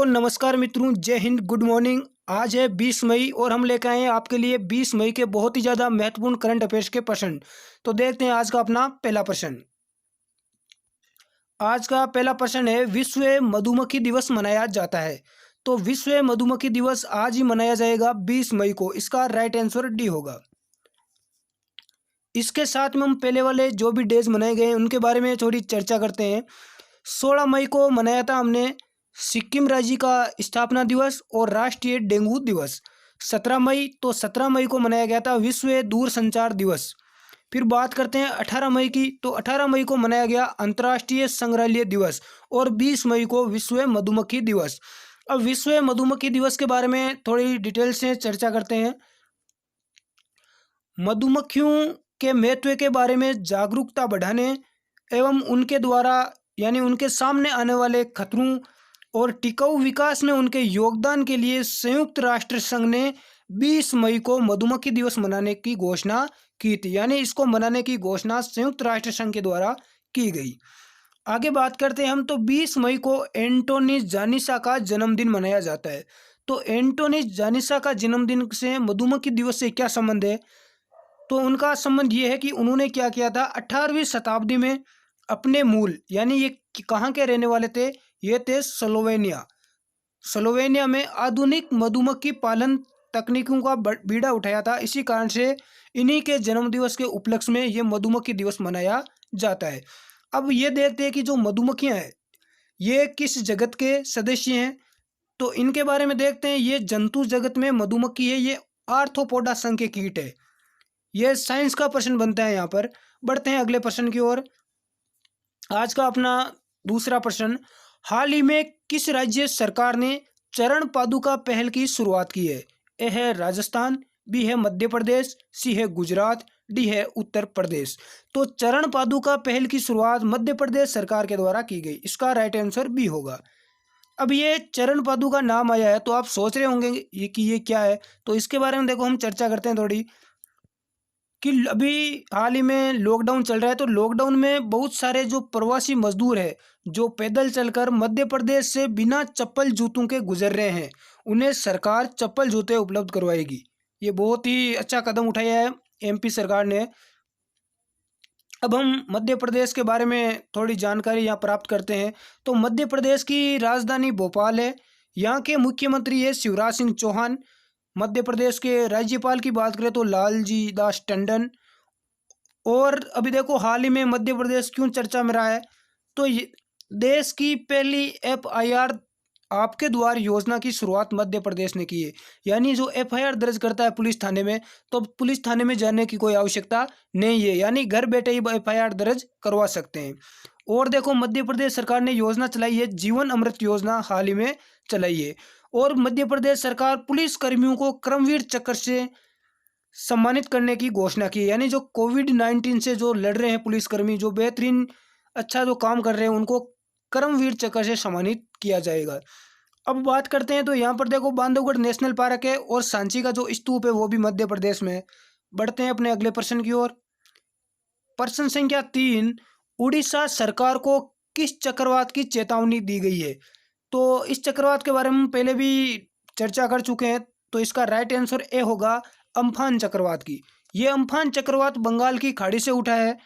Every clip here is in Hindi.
नमस्कार मित्रों, जय हिंद, गुड मॉर्निंग। आज है 20 मई और हम लेकर आए हैं आपके लिए 20 मई के बहुत ही ज़्यादा महत्वपूर्ण करंट अफेयर्स के प्रश्न। तो देखते हैं आज का अपना पहला प्रश्न। आज का पहला प्रश्न है, विश्व मधुमक्खी दिवस मनाया जाता है। तो विश्व मधुमक्खी दिवस आज ही मनाया जाएगा 20 मई को। इसका राइट आंसर डी होगा। इसके साथ में हम पहले वाले जो भी डेज मनाए गए हैं उनके बारे में थोड़ी चर्चा करते हैं। 16 मई को मनाया था हमने सिक्किम राज्य का स्थापना दिवस और राष्ट्रीय डेंगू दिवस। 17 मई, तो 17 मई को मनाया गया था विश्व दूरसंचार दिवस। फिर बात करते हैं 18 मई की, तो 18 मई को मनाया गया अंतर्राष्ट्रीय संग्रहालय दिवस और 20 मई को विश्व मधुमक्खी दिवस। अब विश्व मधुमक्खी दिवस के बारे में थोड़ी डिटेल से चर्चा करते हैं। मधुमक्खियों के महत्व के बारे में जागरूकता बढ़ाने एवं उनके द्वारा यानी उनके सामने आने वाले खतरों और टिकाऊ विकास में उनके योगदान के लिए संयुक्त राष्ट्र संघ ने 20 मई को मधुमक्खी दिवस मनाने की घोषणा की थी। यानी इसको मनाने की घोषणा संयुक्त राष्ट्र संघ के द्वारा की गई। आगे बात करते हैं हम, तो 20 मई को एंटोनी जानिसा का जन्मदिन मनाया जाता है। तो एंटोनी जानिसा का जन्मदिन से मधुमक्खी दिवस से क्या संबंध है? तो उनका संबंध ये है कि उन्होंने क्या किया था, 18वीं शताब्दी में अपने मूल यानी ये कहाँ के रहने वाले थे, ये थे स्लोवेनिया। स्लोवेनिया में आधुनिक मधुमक्खी पालन तकनीकों का बीड़ा उठाया था। इसी कारण से इन्हीं के जन्मदिवस के उपलक्ष्य में ये मधुमक्खी दिवस मनाया जाता है। अब ये देखते हैं कि जो मधुमक्खियाँ हैं ये किस जगत के सदस्य हैं। तो इनके बारे में देखते हैं। ये जंतु जगत में मधुमक्खी है, ये आर्थ्रोपोडा संघ के कीट है। यह साइंस का प्रश्न बनता है। यहाँ पर बढ़ते हैं अगले प्रश्न की ओर। आज का अपना दूसरा प्रश्न, हाल ही में किस राज्य सरकार ने चरण पादुका पहल की शुरुआत की है? ए है राजस्थान, बी है मध्य प्रदेश, सी है गुजरात, डी है उत्तर प्रदेश। तो चरण पादुका पहल की शुरुआत मध्य प्रदेश सरकार के द्वारा की गई। इसका राइट आंसर बी होगा। अब ये चरण पादुका नाम आया है तो आप सोच रहे होंगे ये क्या है। तो इसके बारे में देखो हम चर्चा करते हैं थोड़ी कि अभी हाल ही में लॉकडाउन चल रहा है। तो लॉकडाउन में बहुत सारे जो प्रवासी मजदूर हैं जो पैदल चलकर मध्य प्रदेश से बिना चप्पल जूतों के गुजर रहे हैं, उन्हें सरकार चप्पल जूते उपलब्ध करवाएगी। ये बहुत ही अच्छा कदम उठाया है एमपी सरकार ने। अब हम मध्य प्रदेश के बारे में थोड़ी जानकारी यहाँ प्राप्त करते हैं। तो मध्य प्रदेश की राजधानी भोपाल है। यहाँ के मुख्यमंत्री है शिवराज सिंह चौहान। मध्य प्रदेश के राज्यपाल की बात करें तो लालजी दास टंडन। और अभी देखो हाल ही में मध्य प्रदेश क्यों चर्चा में रहा है, तो देश की पहली एफआईआर आपके द्वार योजना की शुरुआत मध्य प्रदेश ने की है। यानी जो एफआईआर दर्ज करता है पुलिस थाने में, तो पुलिस थाने में जाने की कोई आवश्यकता नहीं है, यानी घर बैठे ही एफआईआर दर्ज करवा सकते हैं। और देखो मध्य प्रदेश सरकार ने योजना चलाई है, जीवन अमृत योजना हाल ही में चलाई है। और मध्य प्रदेश सरकार पुलिस कर्मियों को कर्मवीर चक्र से सम्मानित करने की घोषणा की है। यानी जो कोविड-19 से जो लड़ रहे हैं पुलिसकर्मी, जो बेहतरीन अच्छा जो काम कर रहे हैं, उनको कर्मवीर चक्र से सम्मानित किया जाएगा। अब बात करते हैं तो यहाँ पर देखो बांधवगढ़ नेशनल पार्क है और सांची का जो स्तूप है वो भी मध्य प्रदेश में है। बढ़ते हैं अपने अगले प्रश्न की ओर। प्रश्न संख्या 3, उड़ीसा सरकार को किस चक्रवात की चेतावनी दी गई है? तो इस चक्रवात के बारे में हम पहले भी चर्चा कर चुके हैं। तो इसका राइट आंसर ए होगा, अम्फान चक्रवात की। ये अम्फान चक्रवात बंगाल की खाड़ी से उठा है।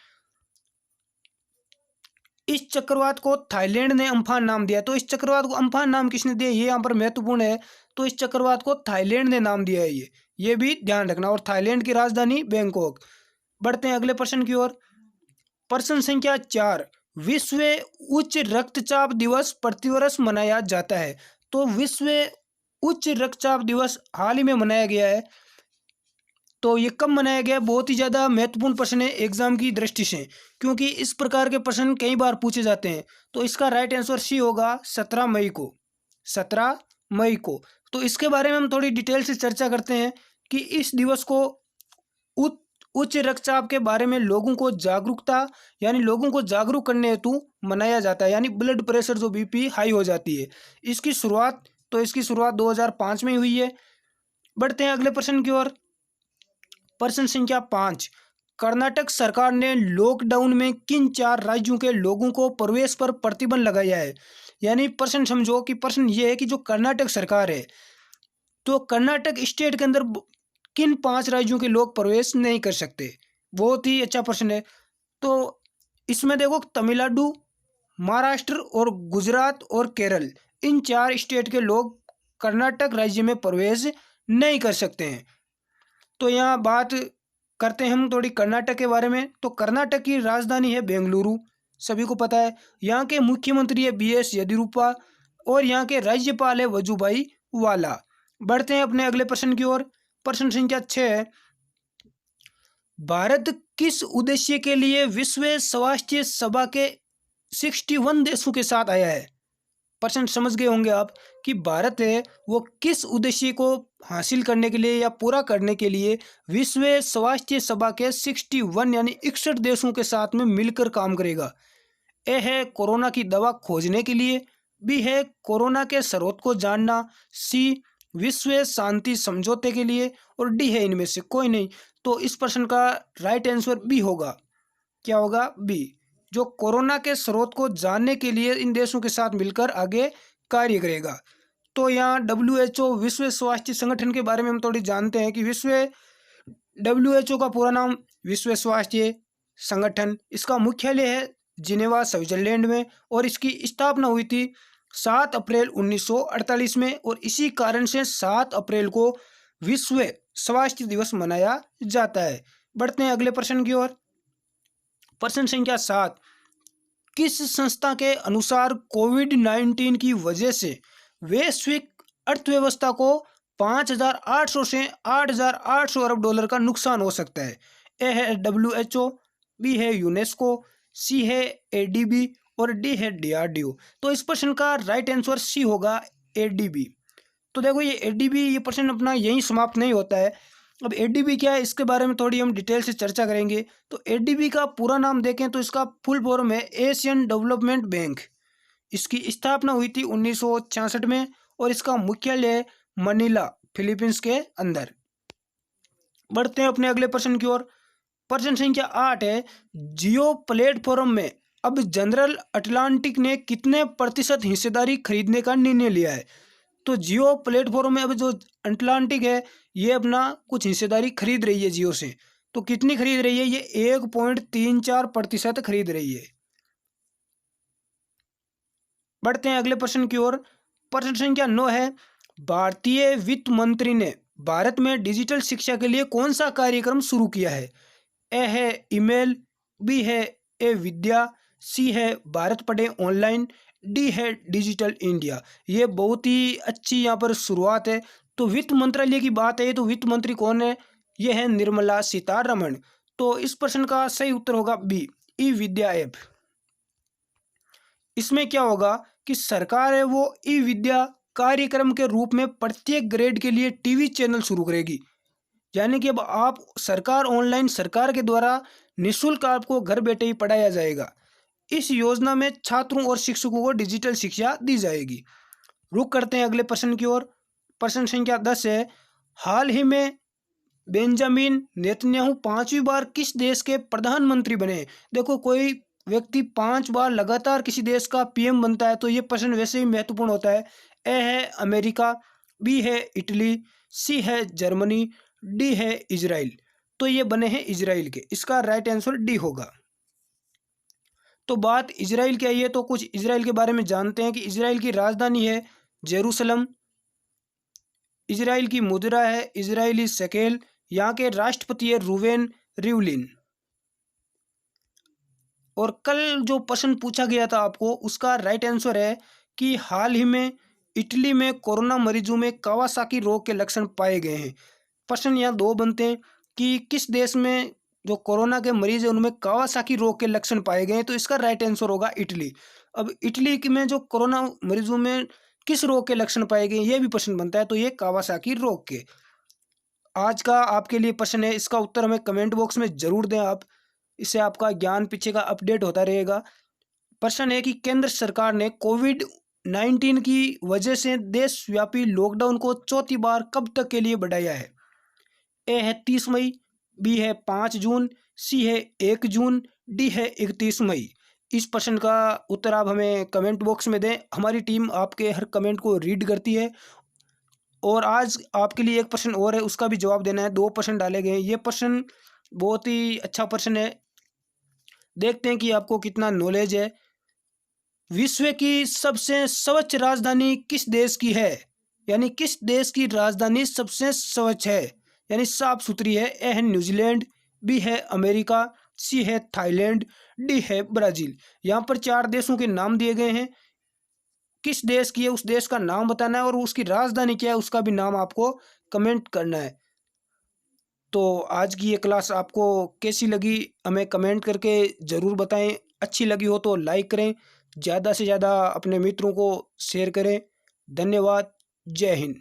इस चक्रवात को थाईलैंड ने अम्फान नाम दिया। तो इस चक्रवात को अम्फान नाम किसने दिया, ये यहाँ पर महत्वपूर्ण है। तो इस चक्रवात को थाईलैंड ने नाम दिया है, ये भी ध्यान रखना। और थाईलैंड की राजधानी बैंकॉक। बढ़ते हैं अगले प्रश्न की ओर। प्रश्न संख्या 4, विश्व उच्च रक्तचाप दिवस प्रतिवर्ष मनाया जाता है। तो विश्व उच्च रक्तचाप दिवस हाल ही में मनाया गया है। तो ये कब मनाया गया? बहुत ही ज़्यादा महत्वपूर्ण प्रश्न है एग्जाम की दृष्टि से, क्योंकि इस प्रकार के प्रश्न कई बार पूछे जाते हैं। तो इसका राइट आंसर सी होगा, 17 मई को। 17 मई को। तो इसके बारे में हम थोड़ी डिटेल से चर्चा करते हैं कि इस दिवस को उच्च रक्तचाप के बारे में लोगों को जागरूकता यानी लोगों को जागरूक करने हेतु मनाया जाता है। यानी ब्लड प्रेशर जो बीपी हाई हो जाती है, इसकी शुरुआत 2005 में हुई है। बढ़ते हैं अगले प्रश्न की ओर। प्रश्न संख्या 5, कर्नाटक सरकार ने लॉकडाउन में किन 4 राज्यों के लोगों को प्रवेश पर प्रतिबंध लगाया है? यानी प्रश्न समझो कि प्रश्न ये है कि जो कर्नाटक सरकार है, तो कर्नाटक स्टेट के अंदर किन 5 राज्यों के लोग प्रवेश नहीं कर सकते। बहुत ही अच्छा प्रश्न है। तो इसमें देखो तमिलनाडु, महाराष्ट्र और गुजरात और केरल, इन 4 स्टेट के लोग कर्नाटक राज्य में प्रवेश नहीं कर सकते हैं। तो यहाँ बात करते हैं हम थोड़ी कर्नाटक के बारे में। तो कर्नाटक की राजधानी है बेंगलुरु, सभी को पता है। यहाँ के मुख्यमंत्री है BS येदियुरप्पा और यहाँ के राज्यपाल है वजुभाई वाला। बढ़ते हैं अपने अगले प्रश्न की ओर। प्रश्न संख्या 6 है, भारत किस उद्देश्य के लिए विश्व स्वास्थ्य सभा के 61 देशों के साथ आया है। प्रश्न समझ गए होंगे आप कि भारत है वो किस उद्देश्य को हासिल करने के लिए या पूरा करने के लिए विश्व स्वास्थ्य सभा के 61 यानी 61 देशों के साथ में मिलकर काम करेगा। ए है कोरोना की दवा खोजने के लिए, बी है कोरोना के स्रोत को जानना, सी विश्व शांति समझौते के लिए और डी है इनमें से कोई नहीं। तो इस प्रश्न का राइट आंसर बी होगा। क्या होगा? बी, जो कोरोना के स्रोत को जानने के लिए इन देशों के साथ मिलकर आगे कार्य करेगा। तो यहाँ WHO विश्व स्वास्थ्य संगठन के बारे में हम थोड़ी जानते हैं कि WHO का पूरा नाम विश्व स्वास्थ्य संगठन, इसका मुख्यालय है जिनेवा स्विट्जरलैंड में और इसकी स्थापना हुई थी 7 अप्रैल 1948 में और इसी कारण से 7 अप्रैल को विश्व स्वास्थ्य दिवस मनाया जाता है। बढ़ते हैं अगले प्रश्न की ओर। प्रश्न संख्या 7, किस संस्था के अनुसार कोविड-19 की वजह से वैश्विक अर्थव्यवस्था को 5,800 से 8,800 अरब डॉलर का नुकसान हो सकता है। ए है WHO, बी है यूनेस्को, सी है ADB और डी है DRDO। तो इस प्रश्न का राइट आंसर सी होगा, ADB। तो देखो ये ADB, ये प्रश्न अपना यहीं समाप्त नहीं होता है। अब ADB क्या है इसके बारे में थोड़ी हम डिटेल से चर्चा करेंगे। तो ADB का पूरा नाम देखें तो इसका फुल फॉर्म है एशियन डेवलपमेंट बैंक। इसकी स्थापना हुई थी 1966 में और इसका मुख्यालय है मनीला, फिलीपींस के अंदर। बढ़ते हैं अपने अगले प्रश्न की ओर। प्रश्न संख्या 8 है, जियो प्लेटफॉर्म में अब जनरल अटलांटिक ने कितने प्रतिशत हिस्सेदारी खरीदने का निर्णय लिया है। तो जियो प्लेटफॉर्म में अब जो अटलांटिक है ये अपना कुछ हिस्सेदारी खरीद रही है जियो से। तो कितनी खरीद रही है? ये 1.34% खरीद रही है। बढ़ते हैं अगले प्रश्न की ओर। प्रश्न संख्या 9 है, भारतीय वित्त मंत्री ने भारत में डिजिटल शिक्षा के लिए कौन सा कार्यक्रम शुरू किया है। ए है ईमेल, बी है ए विद्या, सी है भारत पढ़े ऑनलाइन, डी है डिजिटल इंडिया। ये बहुत ही अच्छी यहाँ पर शुरुआत है। तो वित्त मंत्रालय की बात है तो वित्त मंत्री कौन है? ये है निर्मला सीतारमण। तो इस प्रश्न का सही उत्तर होगा बी, ई विद्या ऐप। इसमें क्या होगा कि सरकार है वो ई विद्या कार्यक्रम के रूप में प्रत्येक ग्रेड के लिए टीवी चैनल शुरू करेगी। यानी कि अब आप सरकार ऑनलाइन, सरकार के द्वारा निःशुल्क आपको घर बैठे ही पढ़ाया जाएगा। इस योजना में छात्रों और शिक्षकों को डिजिटल शिक्षा दी जाएगी। रुक करते हैं अगले प्रश्न की ओर। प्रश्न संख्या 10 है, हाल ही में बेंजामिन नेतन्याहू 5वीं बार किस देश के प्रधानमंत्री बने। देखो कोई व्यक्ति 5 बार लगातार किसी देश का PM बनता है तो ये प्रश्न वैसे ही महत्वपूर्ण होता है। ए है अमेरिका, बी है इटली, सी है जर्मनी, डी है इजराइल। तो ये बने हैं इजराइल के। इसका राइट आंसर डी होगा। तो बात इजराइल की आई है तो कुछ इजराइल के बारे में जानते हैं कि इजराइल की राजधानी है जेरूसलम, इजराइल की मुद्रा है इजरायली शेकेल, यहाँ के राष्ट्रपति है रूवेन रिवलिन। और कल जो प्रश्न पूछा गया था आपको उसका राइट आंसर है कि हाल ही में इटली में कोरोना मरीजों में कावासाकी रोग के लक्षण पाए गए हैं। प्रश्न यहाँ 2 बनते हैं कि किस देश में जो कोरोना के मरीज हैं उनमें कावासाकी रोग के लक्षण पाए गए हैं। तो इसका राइट आंसर होगा इटली। अब इटली में जो कोरोना मरीजों में किस रोग के लक्षण पाए गए ये भी प्रश्न बनता है, तो ये कावासाकी रोग के। आज का आपके लिए प्रश्न है, इसका उत्तर हमें कमेंट बॉक्स में जरूर दें आप। इससे आपका ज्ञान पीछे का अपडेट होता रहेगा। प्रश्न है कि केंद्र सरकार ने कोविड-19 की वजह से देशव्यापी लॉकडाउन को चौथी बार कब तक के लिए बढ़ाया है। ए है 30 मई, बी है 5 जून, सी है 1 जून, डी है 31 मई। इस प्रश्न का उत्तर आप हमें कमेंट बॉक्स में दें। हमारी टीम आपके हर कमेंट को रीड करती है। और आज आपके लिए एक प्रश्न और है, उसका भी जवाब देना है। 2 प्रश्न डाले गए हैं। ये प्रश्न बहुत ही अच्छा प्रश्न है। देखते हैं कि आपको कितना नॉलेज है। विश्व की सबसे स्वच्छ राजधानी किस देश की है? यानी किस देश की राजधानी सबसे स्वच्छ है, यानी साफ सुथरी है? ए है न्यूजीलैंड, बी है अमेरिका, सी है थाईलैंड, डी है ब्राज़ील। यहाँ पर 4 देशों के नाम दिए गए हैं। किस देश की है उस देश का नाम बताना है, और उसकी राजधानी क्या है उसका भी नाम आपको कमेंट करना है। तो आज की ये क्लास आपको कैसी लगी हमें कमेंट करके ज़रूर बताएं। अच्छी लगी हो तो लाइक करें, ज़्यादा से ज़्यादा अपने मित्रों को शेयर करें। धन्यवाद। जय हिंद।